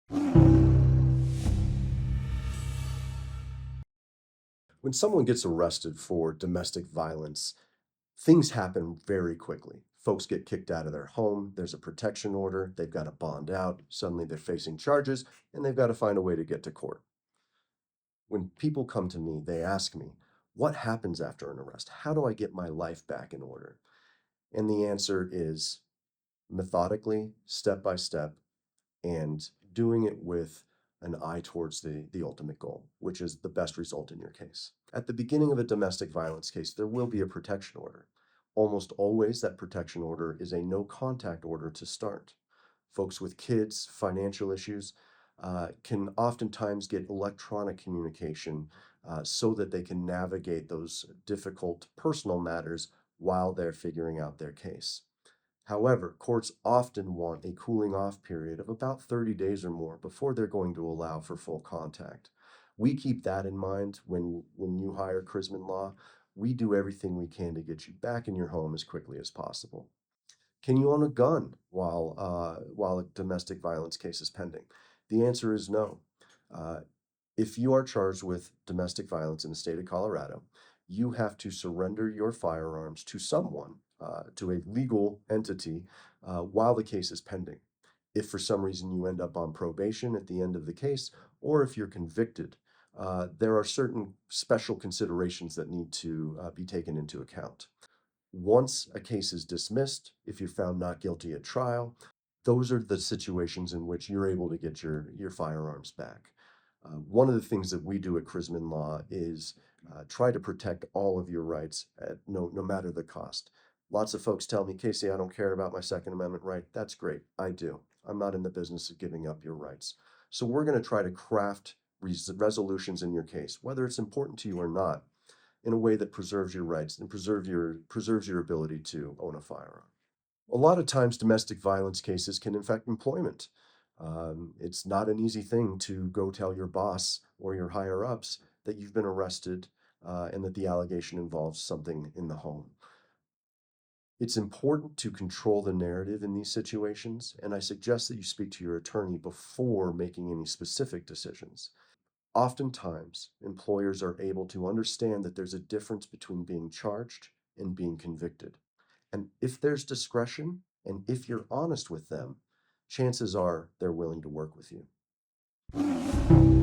When someone gets arrested for domestic violence, things happen very quickly. Folks get kicked out of their home, there's a protection order, they've got to bond out, suddenly they're facing charges, and they've got to find a way to get to court. When people come to me, they ask me, what happens after an arrest? How do I get my life back in order? And the answer is methodically, step by step, and doing it with an eye towards the ultimate goal, which is the best result in your case. At the beginning of a domestic violence case, there will be a protection order. Almost always, that protection order is a no contact order to start. Folks with kids, financial issues, can oftentimes get electronic communication so that they can navigate those difficult personal matters while they're figuring out their case. However, courts often want a cooling off period of about 30 days or more before they're going to allow for full contact. We keep that in mind when you hire Crisman Law. We do everything we can to get you back in your home as quickly as possible. Can you own a gun while a domestic violence case is pending? The answer is no. Uh, if you are charged with domestic violence in the state of Colorado, you have to surrender your firearms to someone, to a legal entity, while the case is pending. If for some reason you end up on probation at the end of the case, or if you're convicted, there are certain special considerations that need to be taken into account. Once a case is dismissed, if you're found not guilty at trial, those are the situations in which you're able to get your firearms back. One of the things that we do at Crisman Law is try to protect all of your rights at no matter the cost. Lots of folks tell me, Casey, I don't care about my Second Amendment right. That's great. I do. I'm not in the business of giving up your rights. So we're going to try to craft resolutions in your case, whether it's important to you or not, in a way that preserves your rights and preserves your ability to own a firearm. A lot of times, domestic violence cases can affect employment. It's not an easy thing to go tell your boss or your higher ups that you've been arrested and that the allegation involves something in the home. It's important to control the narrative in these situations, and I suggest that you speak to your attorney before making any specific decisions. Oftentimes, employers are able to understand that there's a difference between being charged and being convicted. And if there's discretion and if you're honest with them, chances are they're willing to work with you.